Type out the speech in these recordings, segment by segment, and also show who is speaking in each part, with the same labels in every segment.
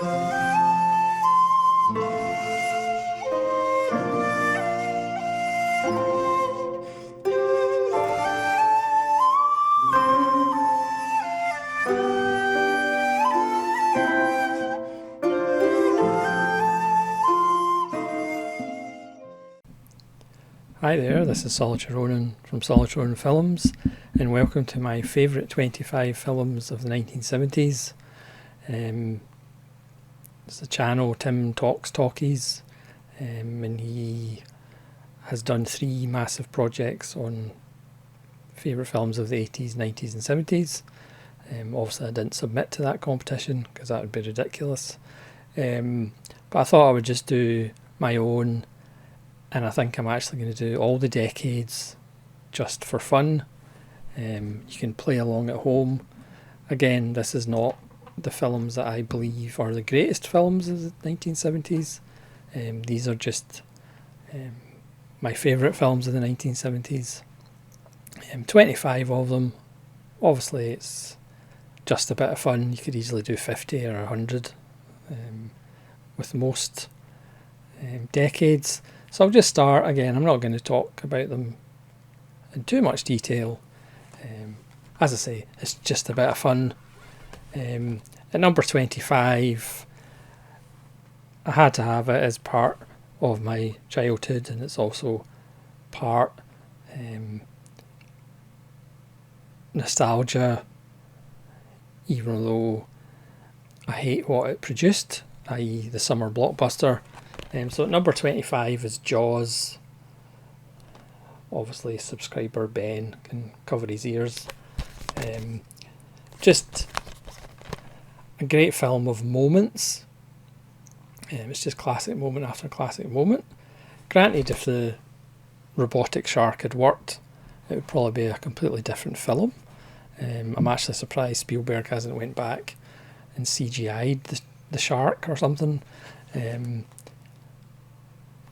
Speaker 1: Hi there, this is Solitary Ronan from Solitary Ronan Films, and welcome to my favourite 25 films of the 1970s. It's the channel Tim Talks Talkies, and he has done 3 massive projects on favourite films of the 80s, 90s and 70s. Obviously I didn't submit to that competition because that would be ridiculous, but I thought I would just do my own. And I think I'm actually going to do all the decades just for fun. You can play along at home. Again, this is not the films that I believe are the greatest films of the 1970s. These are just my favourite films of the 1970s. 25 of them. Obviously it's just a bit of fun. You could easily do 50 or 100 with most decades. So I'll just start. Again, I'm not going to talk about them in too much detail. As I say, it's just a bit of fun. At number 25, I had to have it as part of my childhood, and it's also part nostalgia, even though I hate what it produced, i.e. the summer blockbuster. So at number 25 is Jaws. Obviously subscriber Ben can cover his ears. Just a great film of moments. It's just classic moment after classic moment. Granted, if the robotic shark had worked, it would probably be a completely different film. I'm actually surprised Spielberg hasn't went back and CGI'd the shark or something.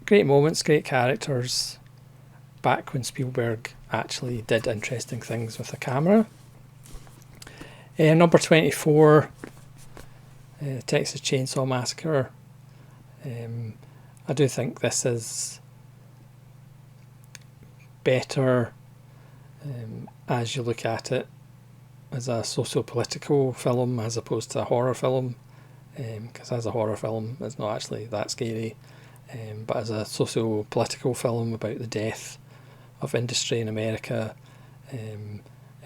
Speaker 1: Great moments, great characters, back when Spielberg actually did interesting things with the camera. Number 24, Texas Chainsaw Massacre. I do think this is better as you look at it as a socio-political film as opposed to a horror film, because as a horror film it's not actually that scary. But as a socio-political film about the death of industry in America, and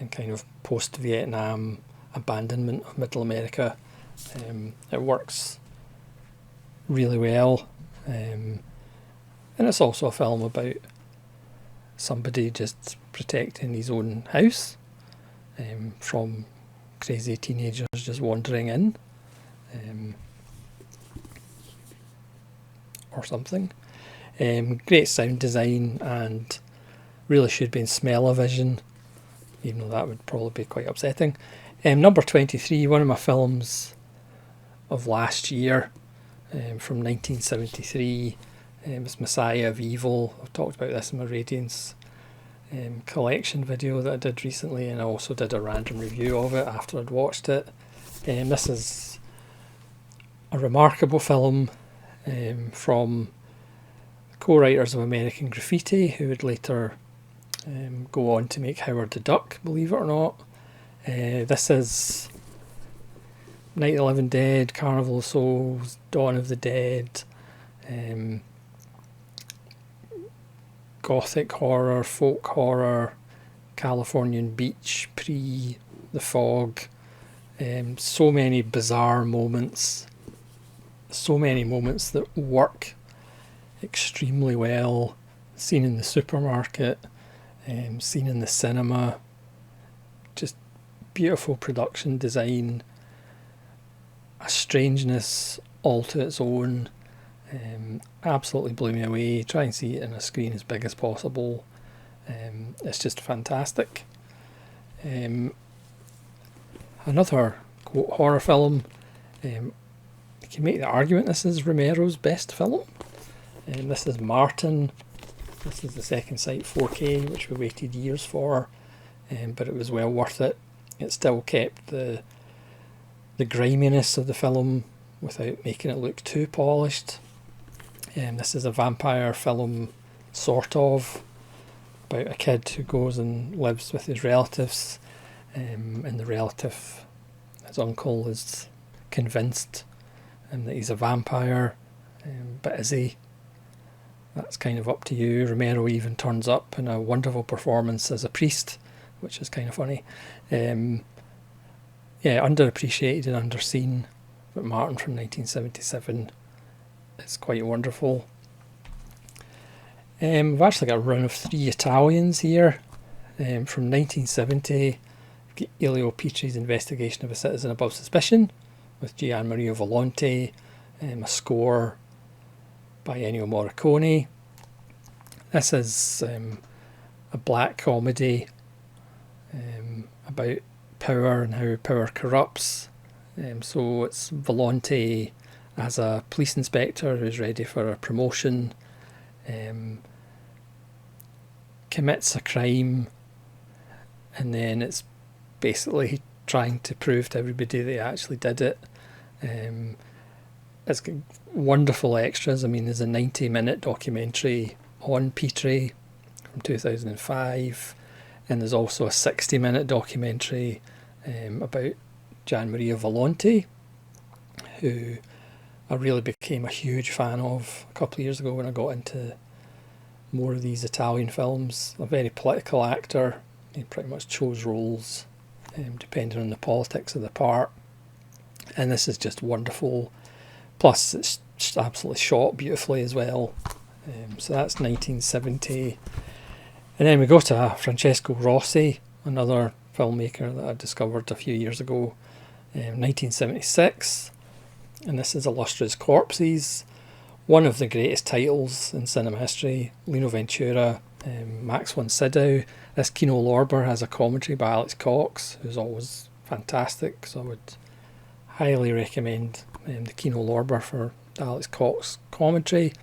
Speaker 1: kind of post-Vietnam abandonment of middle America, it works really well. And it's also a film about somebody just protecting his own house from crazy teenagers just wandering in. Or something. Great sound design, and really should be in smell-o-vision, even though that would probably be quite upsetting. Number 23, one of my films of last year, from 1973, it's Messiah of Evil. I've talked about this in my Radiance collection video that I did recently, and I also did a random review of it after I'd watched it. This is a remarkable film from co-writers of American Graffiti, who would later go on to make Howard the Duck, believe it or not. This is Night of the Living Dead, Carnival of Souls, Dawn of the Dead, gothic horror, folk horror, Californian beach, pre The Fog. So many bizarre moments. So many moments that work extremely well. Seen in the supermarket, seen in the cinema. Just beautiful production design. A strangeness all to its own. Absolutely blew me away. Try and see it in a screen as big as possible. It's just fantastic. Another quote horror film. You can make the argument this is Romero's best film. This is Martin. This is the second sight 4K, which we waited years for, but it was well worth it. It still kept the griminess of the film without making it look too polished. This is a vampire film, sort of, about a kid who goes and lives with his relatives, and the relative, his uncle, is convinced that he's a vampire, but is he? That's kind of up to you. Romero even turns up in a wonderful performance as a priest, which is kind of funny. Underappreciated and underseen, but Martin from 1977 is quite wonderful. We've actually got a run of 3 Italians here. From 1970, Elio Petri's Investigation of a Citizen Above Suspicion with Gian Maria Volonte, a score by Ennio Morricone. This is a black comedy about power and how power corrupts. So it's Volonte as a police inspector who's ready for a promotion, commits a crime, and then it's basically trying to prove to everybody that he actually did it. It's got wonderful extras. I mean, there's a 90-minute documentary on Petri from 2005, and there's also a 60-minute documentary about Gian Maria Volonte, who I really became a huge fan of a couple of years ago when I got into more of these Italian films. A very political actor. He pretty much chose roles depending on the politics of the part, and this is just wonderful. Plus it's absolutely shot beautifully as well. So that's 1970. And then we go to Francesco Rossi, another filmmaker that I discovered a few years ago, 1976, and this is Illustrious Corpses, one of the greatest titles in cinema history. Lino Ventura, Max von Sydow. This Kino Lorber has a commentary by Alex Cox, who's always fantastic, so I would highly recommend the Kino Lorber for the Alex Cox commentary.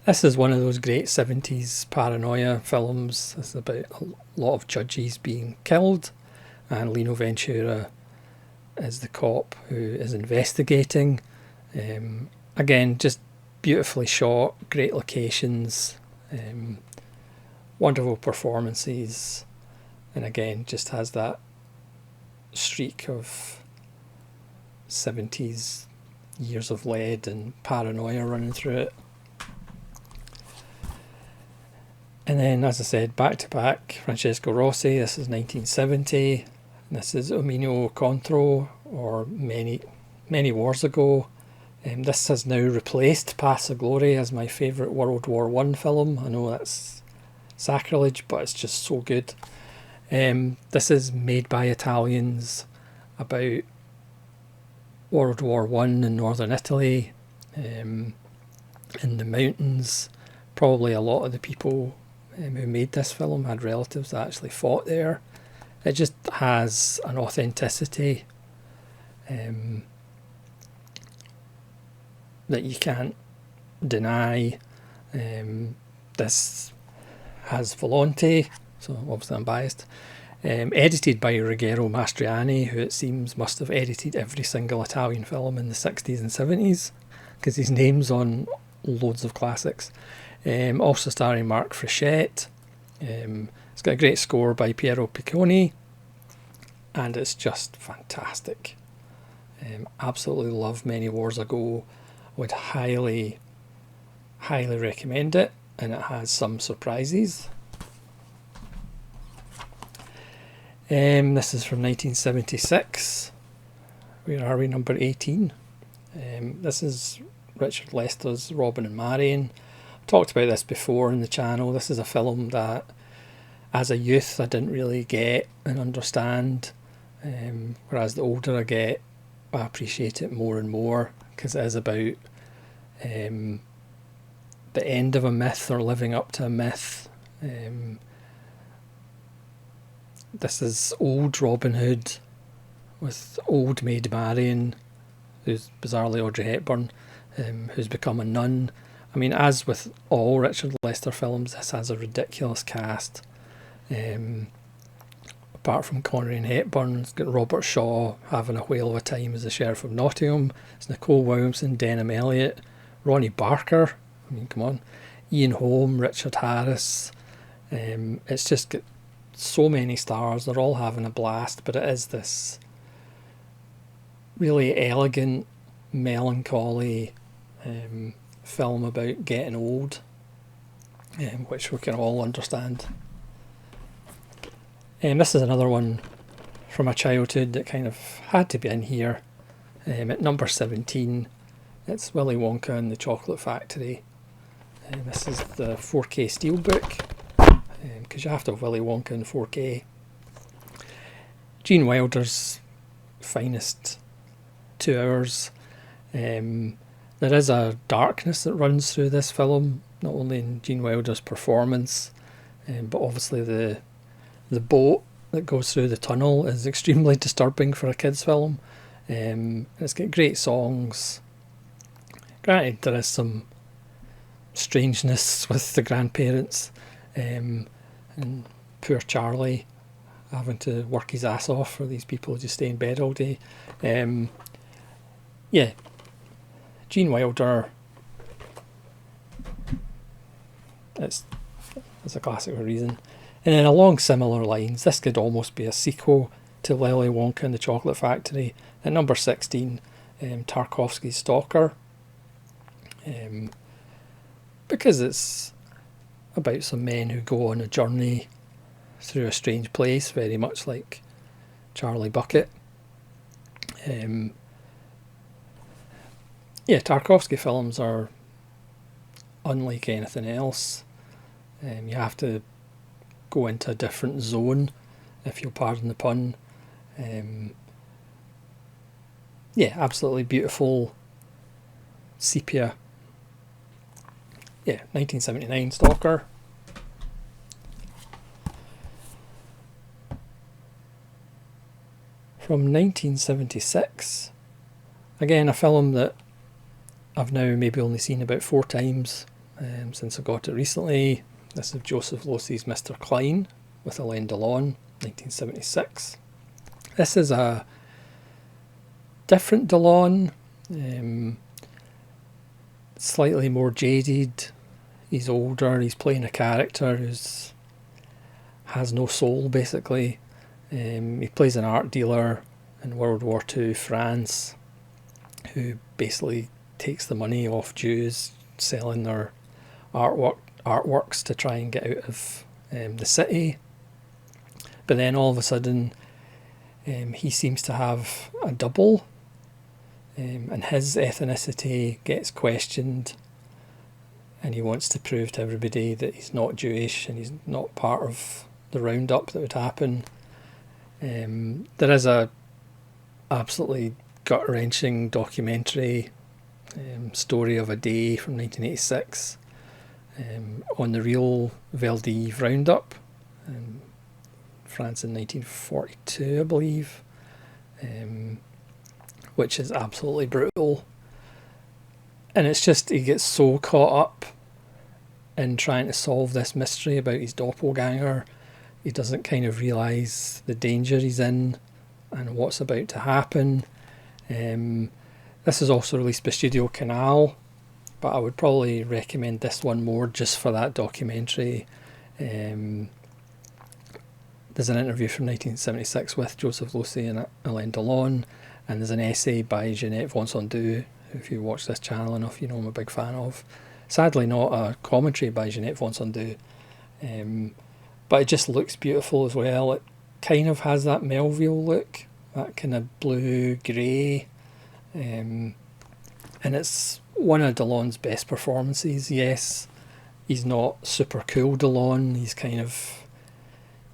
Speaker 1: This is one of those great 70s paranoia films. This is about a lot of judges being killed, and Lino Ventura is the cop who is investigating. Again, just beautifully shot, great locations, wonderful performances, and again just has that streak of 70s years of lead and paranoia running through it. And then, as I said, back to back, Francesco Rossi. This is 1970. This is Omino Contro, or Many Wars Ago. This has now replaced Paths of Glory as my favourite World War I film. I know that's sacrilege, but it's just so good. This is made by Italians about World War I in northern Italy, in the mountains. Probably a lot of the people who made this film had relatives that actually fought there. It just has an authenticity that you can't deny. This has Volonte, so obviously I'm biased. Edited by Ruggero Mastriani, who it seems must have edited every single Italian film in the 60s and 70s, because his name's on loads of classics. Also starring Mark Frechette. It's got a great score by Piero Picconi, and it's just fantastic. Absolutely love Many Wars Ago. Would highly recommend it, and it has some surprises. This is from 1976. Where are we? Number 18. This is Richard Lester's Robin and Marion. I've talked about this before in the channel. This is a film that as a youth I didn't really get and understand, whereas the older I get I appreciate it more and more, because it is about the end of a myth or living up to a myth. This is old Robin Hood with old Maid Marian, who's bizarrely Audrey Hepburn, who's become a nun. I mean, as with all Richard Lester films, this has a ridiculous cast. apart from Connery and Hepburn. It's got Robert Shaw having a whale of a time as the Sheriff of Nottingham. It's Nicole Williamson, Denham Elliott, Ronnie Barker. I mean, come on. Ian Holm, Richard Harris. It's just got so many stars. They're all having a blast, but it is this really elegant, melancholy film about getting old, which we can all understand. This is another one from my childhood that kind of had to be in here. At number 17, it's Willy Wonka and the Chocolate Factory. This is the 4K Steelbook, because you have to have Willy Wonka in 4K. Gene Wilder's finest 2 hours. There is a darkness that runs through this film, not only in Gene Wilder's performance, but obviously the boat that goes through the tunnel is extremely disturbing for a kids' film. It's got great songs. Granted, there is some strangeness with the grandparents, and poor Charlie having to work his ass off for these people who just stay in bed all day. Yeah, Gene Wilder, it's a classic for a reason. And then along similar lines, this could almost be a sequel to Willy Wonka and the Chocolate Factory. At number 16, Tarkovsky's Stalker. Because it's about some men who go on a journey through a strange place, very much like Charlie Bucket. Tarkovsky films are unlike anything else. You have to go into a different zone, if you'll pardon the pun. Absolutely beautiful sepia. 1979 Stalker. From 1976, again a film that I've now maybe only seen about 4 times since I got it recently. This is Joseph Losey's Mr. Klein with Alain Delon, 1976. This is a different Delon, slightly more jaded. He's older, he's playing a character who has no soul, basically. He plays an art dealer in World War II France who basically takes the money off Jews selling their artworks to try and get out of the city. But then all of a sudden he seems to have a double, and his ethnicity gets questioned, and he wants to prove to everybody that he's not Jewish and he's not part of the roundup that would happen. There is a absolutely gut-wrenching documentary, Story of a Day from 1986, on the real Veldiv roundup, France in 1942, I believe, which is absolutely brutal. And it's just, he gets so caught up in trying to solve this mystery about his doppelganger, he doesn't kind of realise the danger he's in and what's about to happen. This is also released by Studio Canal, but I would probably recommend this one more just for that documentary. There's an interview from 1976 with Joseph Losey and Alain Delon, and there's an essay by Jeanette Von Sandu, who, if you watch this channel enough, you know I'm a big fan of. Sadly not a commentary by Jeanette Von Sandu, but it just looks beautiful as well. It kind of has that Melville look, that kind of blue-grey, and it's one of Delon's best performances. Yes, he's not super cool Delon, he's kind of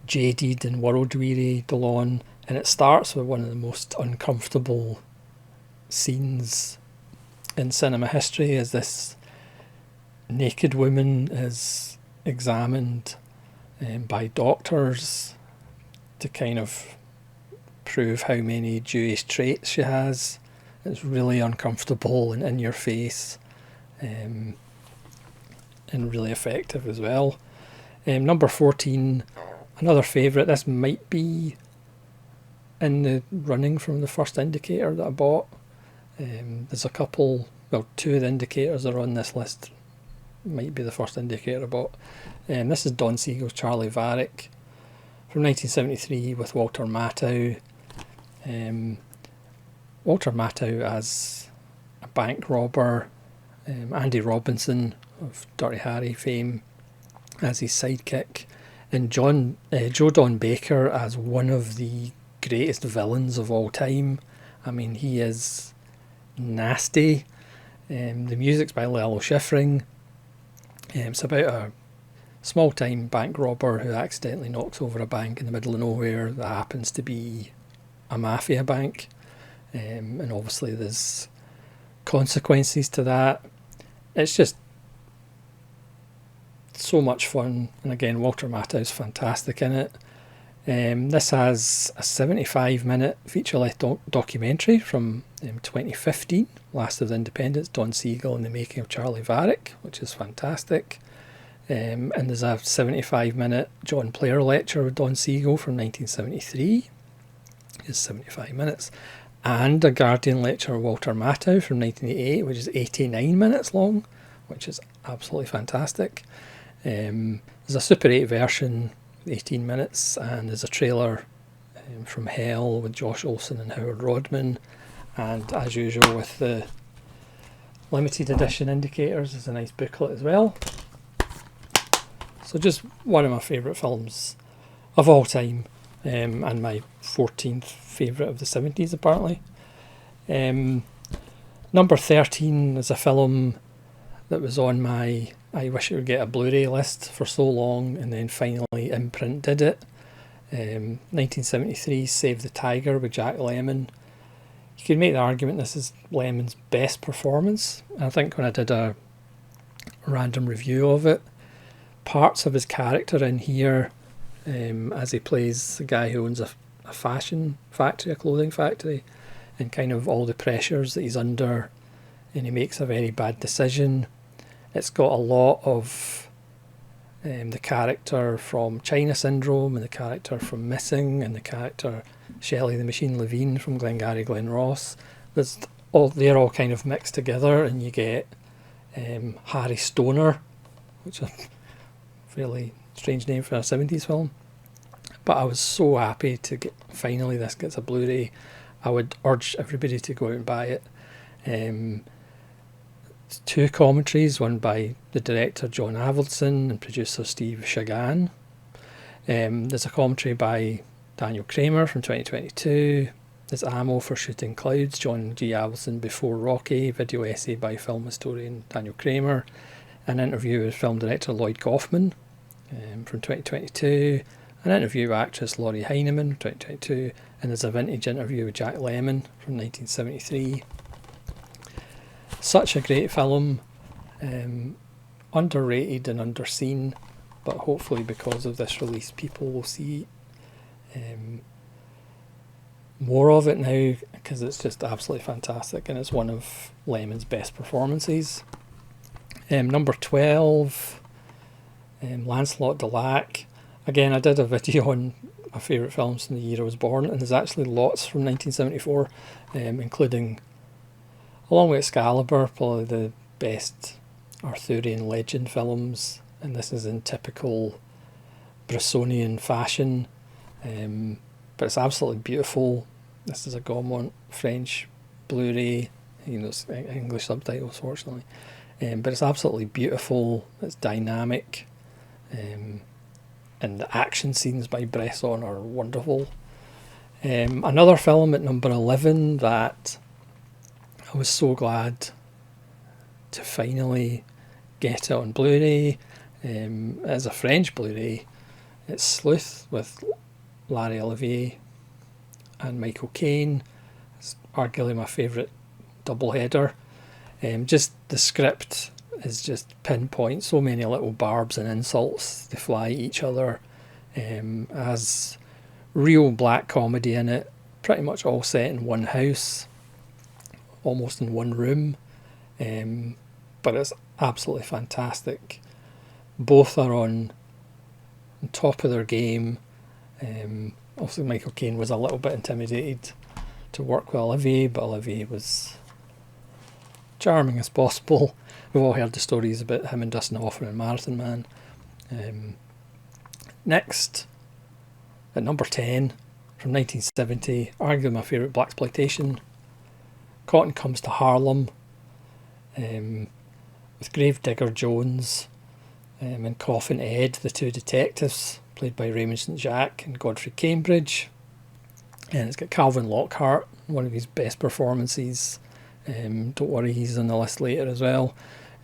Speaker 1: jaded and world-weary Delon, and it starts with one of the most uncomfortable scenes in cinema history, as this naked woman is examined by doctors to kind of prove how many Jewish traits she has. It's really uncomfortable and in your face, and really effective as well. Number 14, Another favourite, this might be in the running from the first indicator that I bought. There's a couple, well, two of the indicators are on this list. Might be the first indicator I bought. This is Don Siegel's Charlie Varic from 1973 with Walter Matthau. Walter Matthau as a bank robber, Andy Robinson of Dirty Harry fame as his sidekick, and Joe Don Baker as one of the greatest villains of all time. I mean, he is nasty. The music's by Lalo Schifrin. It's about a small-time bank robber who accidentally knocks over a bank in the middle of nowhere that happens to be a mafia bank. And obviously there's consequences to that. It's just so much fun. And again, Walter Matthau's fantastic in it. This has a 75-minute feature-length documentary from 2015, Last of the Independents, Don Siegel and the Making of Charlie Varic, which is fantastic. And there's a 75-minute John Player lecture with Don Siegel from 1973. It's 75 minutes. And a Guardian lecture with Walter Matthau from 1988, which is 89 minutes long, which is absolutely fantastic. There's a Super 8 version, 18 minutes, and there's a trailer from Hell with Josh Olson and Howard Rodman. And as usual with the limited edition indicators, there's a nice booklet as well. So just one of my favourite films of all time, and my 14th favourite of the 70s apparently. Number 13 is a film that was on my I wish it would get a Blu-ray list for so long, and then finally Imprint did it. 1973 Save the Tiger with Jack Lemmon. You could make the argument this is Lemmon's best performance. I think when I did a random review of it, parts of his character in here, as he plays the guy who owns a fashion factory, a clothing factory, and kind of all the pressures that he's under, and he makes a very bad decision. It's got a lot of the character from China Syndrome, and the character from Missing, and the character Shelley the Machine Levine from Glengarry Glen Ross. They're all kind of mixed together, and you get Harry Stoner, which is a fairly strange name for a 70s film. But I was so happy to get finally this gets a Blu-ray. I would urge everybody to go out and buy it. It's two commentaries, one by the director John Avildsen and producer Steve Shagan. There's a commentary by Daniel Kramer from 2022. There's Ammo for Shooting Clouds, John G. Avildsen before Rocky, video essay by film historian Daniel Kramer, an interview with film director Lloyd Kaufman from 2022, an interview with actress Laurie Heineman from 2022, and there's a vintage interview with Jack Lemmon from 1973. Such a great film, underrated and underseen, but hopefully because of this release people will see more of it now, because it's just absolutely fantastic and it's one of Lemmon's best performances. Number 12, Lancelot de Lac. Again, I did a video on my favourite films from the year I was born, and there's actually lots from 1974, including, along with Excalibur, probably the best Arthurian legend films, and this is in typical Bressonian fashion, but it's absolutely beautiful. This is a Gaumont French Blu-ray, it's English subtitles fortunately, but it's absolutely beautiful, it's dynamic, and the action scenes by Bresson are wonderful. Another film at number 11 that I was so glad to finally get it on Blu-ray. It's a French Blu-ray. It's Sleuth with Larry Olivier and Michael Caine. It's arguably my favourite doubleheader. Just the script is just pinpoint. So many little barbs and insults they fly at each other. Has real black comedy in it. Pretty much all set in one house, almost in one room, but it's absolutely fantastic. Both are on top of their game. Obviously Michael Caine was a little bit intimidated to work with Olivier, but Olivier was charming as possible. We've all heard the stories about him and Dustin Hoffman and Marathon Man. Next, at number 10, from 1970, arguably my favourite blaxploitation, Cotton Comes to Harlem, with Gravedigger Jones and Coffin Ed, the two detectives, played by Raymond St. Jacques and Godfrey Cambridge. And it's got Calvin Lockhart, one of his best performances. Don't worry, he's on the list later as well.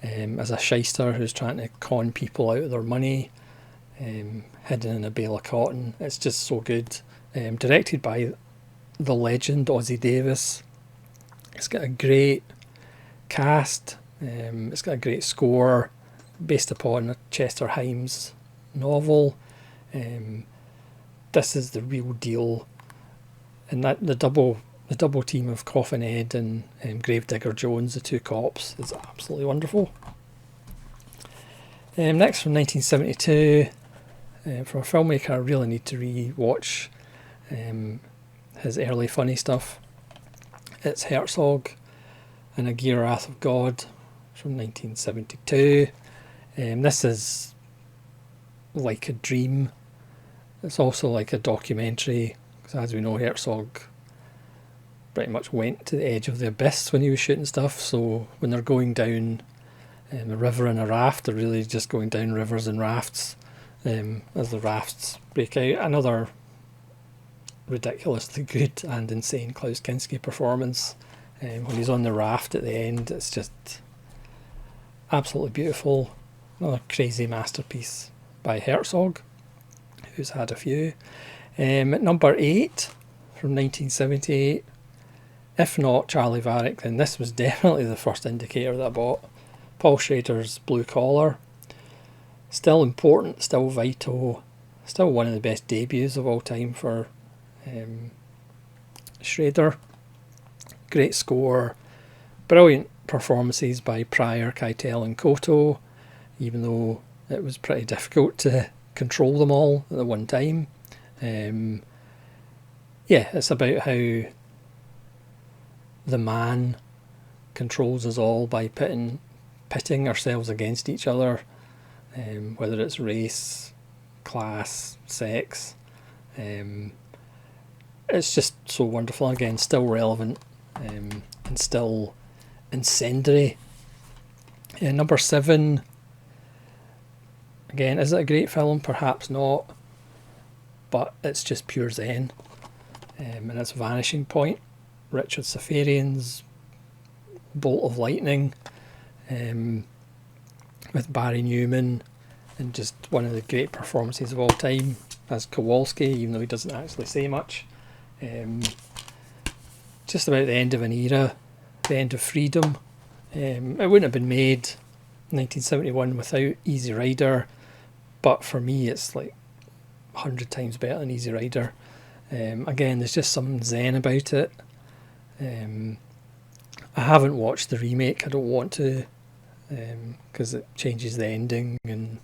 Speaker 1: As a shyster who's trying to con people out of their money, hidden in a bale of cotton. It's just so good. Directed by the legend Ossie Davis. It's got a great cast. It's got a great score based upon a Chester Himes novel. This is the real deal, and that the double team of Coffin Ed and Gravedigger Jones, the two cops, is absolutely wonderful. Next, from 1972, from a filmmaker I really need to re-watch his early funny stuff. It's Herzog and Aguirre Wrath of God from 1972. This is like a dream. It's also like a documentary, because as we know, Herzog pretty much went to the edge of the abyss when he was shooting stuff. So when they're going down a river in a raft, they're really just going down rivers and rafts as the rafts break out. Another ridiculously good and insane Klaus Kinski performance. When he's on the raft at the end, it's just absolutely beautiful. Another crazy masterpiece by Herzog, who's had a few. At number 8, from 1978, if not Charlie Varic, then this was definitely the first indicator that I bought. Paul Schrader's Blue Collar. Still important, still vital, still one of the best debuts of all time for Schrader. Great score, brilliant performances by Pryor, Keitel and Koto, even though it was pretty difficult to control them all at the one time. It's about how the man controls us all by pitting ourselves against each other, whether it's race, class, sex. It's just so wonderful. Again, still relevant and still incendiary. Number 7, again, is it a great film? Perhaps not, but it's just pure zen. And it's Vanishing Point, Richard Safarian's bolt of lightning, with Barry Newman, and just one of the great performances of all time as Kowalski, even though he doesn't actually say much. Just about the end of an era, the end of freedom. It wouldn't have been made in 1971 without Easy Rider, but for me it's like 100 times better than Easy Rider. Again, there's just something zen about it. I haven't watched the remake, I don't want to, because it changes the ending and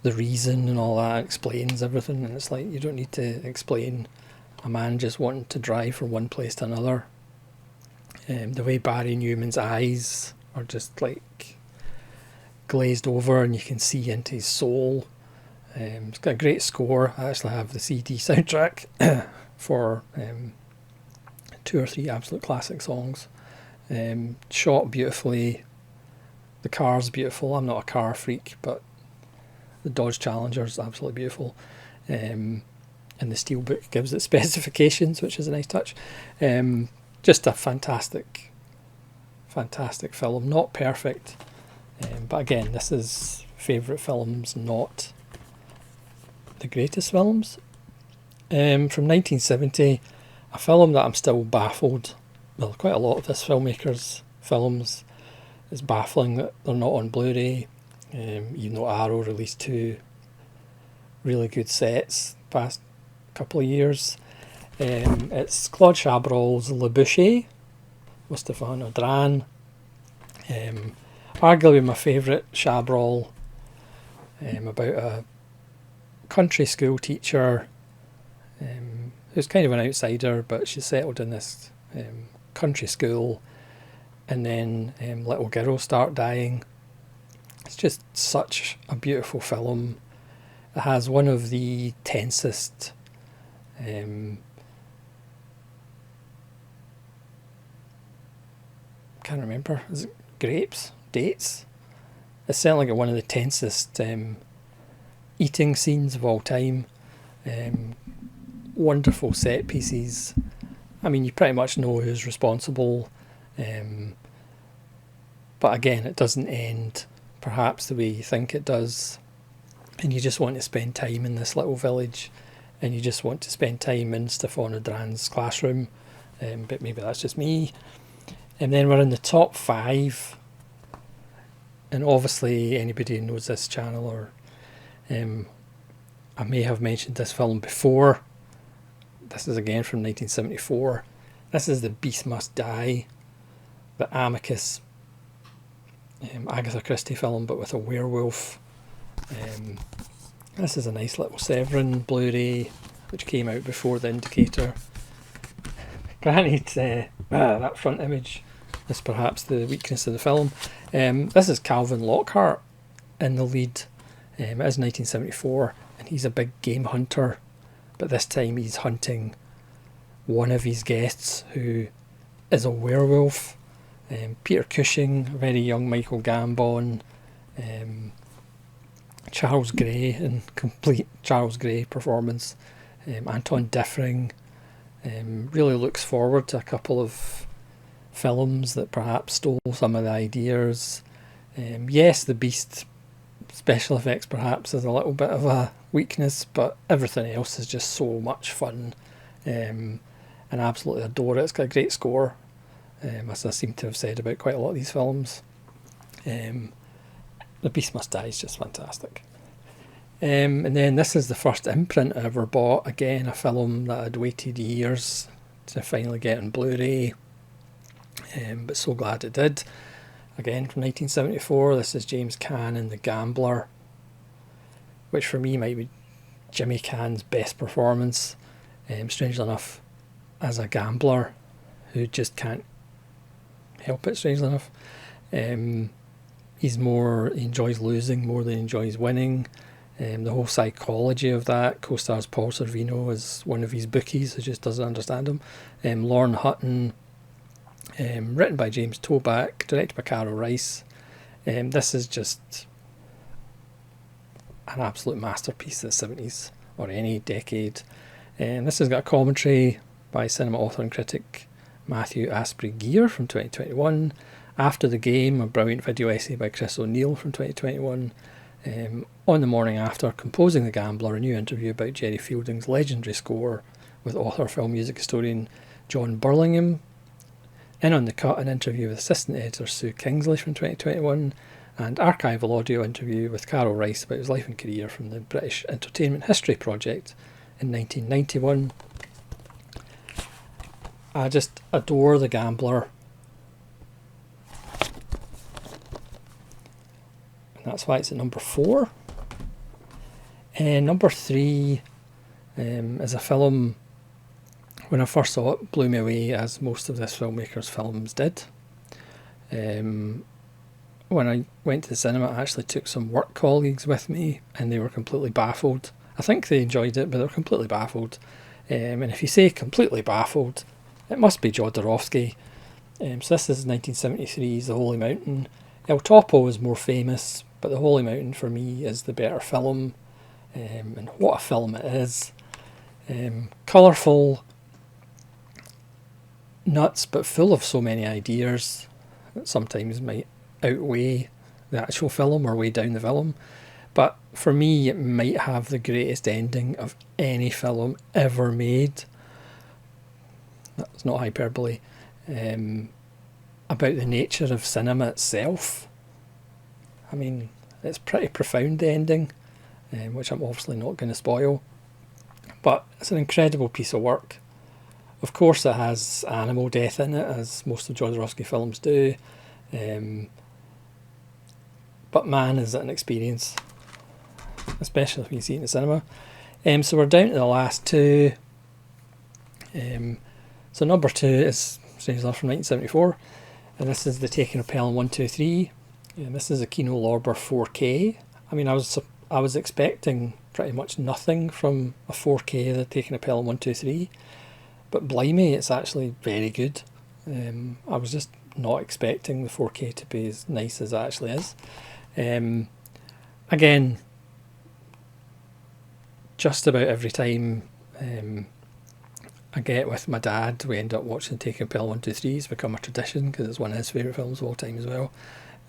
Speaker 1: the reason and all that, explains everything, and it's like, you don't need to explain a man just wanting to drive from one place to another. The way Barry Newman's eyes are just like glazed over and you can see into his soul. It's got a great score. I actually have the CD soundtrack for 2 or 3 absolute classic songs. Shot beautifully. The car's beautiful. I'm not a car freak, but the Dodge Challenger is absolutely beautiful. And the Steelbook gives it specifications, which is a nice touch. Just a fantastic film. Not perfect, but again, this is favourite films, not the greatest films. From 1970, a film that I'm still baffled. Well, quite a lot of this filmmaker's films is baffling that they're not on Blu-ray, even though Arrow released 2 really good sets the past couple of years. It's Claude Chabrol's Le Boucher with Stéphane Audran. Arguably my favourite Chabrol, about a country school teacher who's kind of an outsider, but she's settled in this country school, and then little girls start dying. It's just such a beautiful film. It has one of the tensest can't remember, is it grapes? Dates? It's certainly got one of the tensest eating scenes of all time. Wonderful set pieces. I mean, you pretty much know who's responsible, but again, it doesn't end perhaps the way you think it does, and you just want to spend time in this little village, and you just want to spend time in Stefan Dran's classroom, but maybe that's just me. And then we're in the top 5, and obviously anybody who knows this channel, or I may have mentioned this film before. This is again from 1974. This is The Beast Must Die, the Amicus Agatha Christie film, but with a werewolf. This is a nice little Severin Blu-ray, which came out before The Indicator. Granted, that front image is perhaps the weakness of the film. This is Calvin Lockhart in the lead. It is 1974, and he's a big game hunter, but this time he's hunting one of his guests who is a werewolf. Peter Cushing, a very young Michael Gambon, Charles Gray in complete Charles Gray performance, Anton Diffring. Really looks forward to a couple of films that perhaps stole some of the ideas. Yes, the Beast special effects perhaps is a little bit of a weakness, but everything else is just so much fun, and I absolutely adore it. It's got a great score, as I seem to have said about quite a lot of these films. The Beast Must Die is just fantastic. And then this is the first imprint I ever bought. Again, a film that I'd waited years to finally get on Blu-ray, but so glad it did. Again, from 1974, this is James Caan in The Gambler, which for me might be Jimmy Caan's best performance. Strangely enough, as a gambler who just can't help it, strangely enough. He enjoys losing more than he enjoys winning. The whole psychology of that. Co-stars Paul Sorvino as one of his bookies who just doesn't understand him. Lorne Hutton, written by James Toback, directed by Carol Rice. This is just an absolute masterpiece of the 70s, or any decade. This has got a commentary by cinema author and critic Matthew Asprey Gear from 2021. After the Game, a brilliant video essay by Chris O'Neill from 2021. On the Morning After, Composing the Gambler, a new interview about Jerry Fielding's legendary score with author, film music historian John Burlingham. In On the Cut, an interview with assistant editor Sue Kingsley from 2021, and archival audio interview with Carol Rice about his life and career from the British Entertainment History Project in 1991. I just adore The Gambler. And that's why it's at number 4. And number 3 is a film, when I first saw it, blew me away, as most of this filmmaker's films did. When I went to the cinema, I actually took some work colleagues with me, and they were completely baffled. I think they enjoyed it, but they were completely baffled. And if you say completely baffled, it must be Jodorowsky. So this is 1973's The Holy Mountain. El Topo is more famous, but The Holy Mountain for me is the better film. And what a film it is. Colourful, nuts, but full of so many ideas that sometimes might outweigh the actual film or weigh down the film. But for me, it might have the greatest ending of any film ever made. That's not hyperbole. About the nature of cinema itself. I mean, it's pretty profound, the ending, which I'm obviously not going to spoil. But it's an incredible piece of work. Of course, it has animal death in it, as most of Jodorowsky films do. But man, is it an experience, especially when you see it in the cinema. So we're down to the last 2. So number 2 is, strangely enough, from 1974, and this is The Taking of Pelham 123. This is a Kino Lorber 4K. I mean, I was expecting pretty much nothing from a 4K The Taking of Pelham 123, but blimey, it's actually very good. I was just not expecting the 4K to be as nice as it actually is. Again, just about every time I get with my dad, we end up watching Taking Pelham 123. It's become a tradition because it's one of his favourite films of all time as well.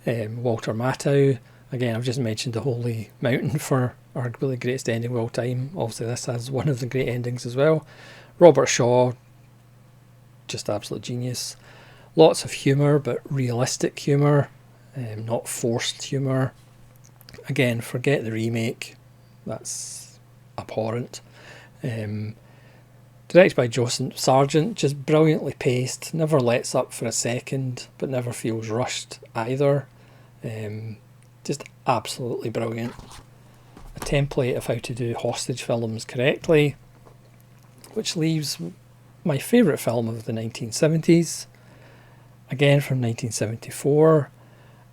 Speaker 1: Walter Matthau, again, I've just mentioned The Holy Mountain for arguably the greatest ending of all time. Obviously this has one of the great endings as well. Robert Shaw, just absolute genius. Lots of humour, but realistic humour, not forced humour. Again, forget the remake, that's abhorrent. Directed by Joseph Sargent, just brilliantly paced, never lets up for a second, but never feels rushed either. Just absolutely brilliant. A template of how to do hostage films correctly, which leaves my favourite film of the 1970s, again from 1974,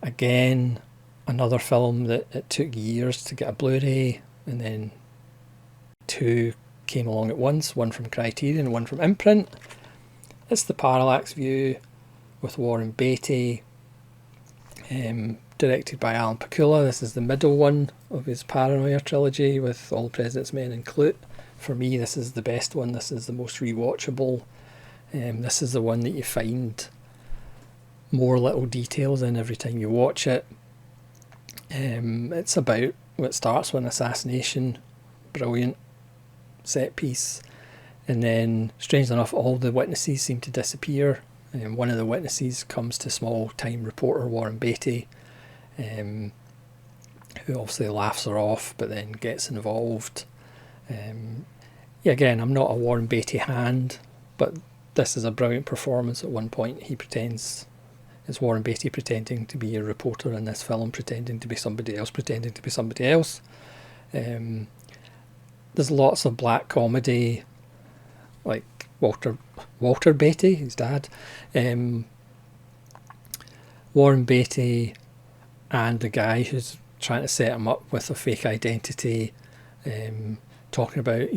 Speaker 1: again another film that it took years to get a Blu-ray, and then 2 came along at once, one from Criterion and one from Imprint. It's TheParallax View with Warren Beatty, directed by Alan Pakula. This is the middle one of his Paranoia trilogy with All the President's Men and Clute. For me, this is the best one. This is the most rewatchable. This is the one that you find more little details in every time you watch it. It's about what starts with an assassination, brilliant set piece, and then strangely enough all the witnesses seem to disappear. One of the witnesses comes to small time reporter Warren Beatty, who obviously laughs her off but then gets involved. Again, I'm not a Warren Beatty hand, but this is a brilliant performance. At one point he pretends, it's Warren Beatty pretending to be a reporter in this film, pretending to be somebody else, pretending to be somebody else. There's lots of black comedy, like Walter Beatty, his dad, Warren Beatty and the guy who's trying to set him up with a fake identity, talking about,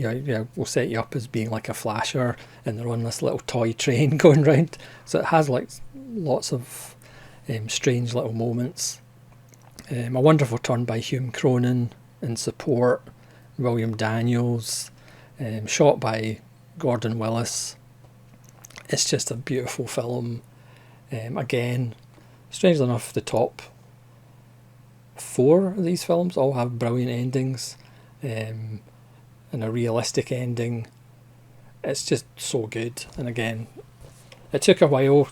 Speaker 1: we'll set you up as being like a flasher, and they're on this little toy train going round. So it has like lots of strange little moments. A wonderful turn by Hume Cronin in support, William Daniels, shot by Gordon Willis. It's just a beautiful film. Again, strangely enough, the top 4 of these films all have brilliant endings, and a realistic ending. It's just so good. And again, it took a while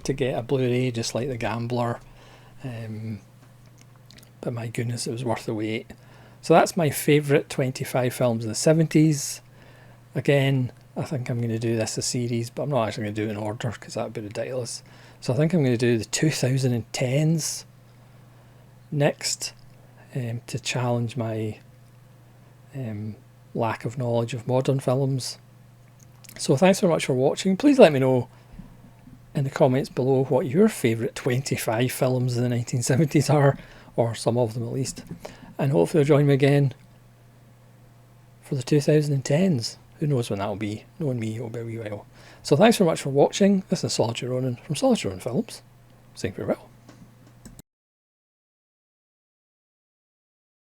Speaker 1: to get a Blu-ray, just like The Gambler, but my goodness, it was worth the wait. So that's my favourite 25 films of the 70s. Again, I think I'm going to do this a series, but I'm not actually going to do it in order because that would be ridiculous. So I think I'm going to do the 2010s next, to challenge my lack of knowledge of modern films. So thanks very much for watching. Please let me know in the comments below what your favourite 25 films of the 1970s are, or some of them at least. And hopefully you'll join me again for the 2010s. Who knows when that'll be? Knowing me, it'll be a wee while. So thanks very much for watching. This is Solitary Ronin from Solitary Ronin Films, saying farewell.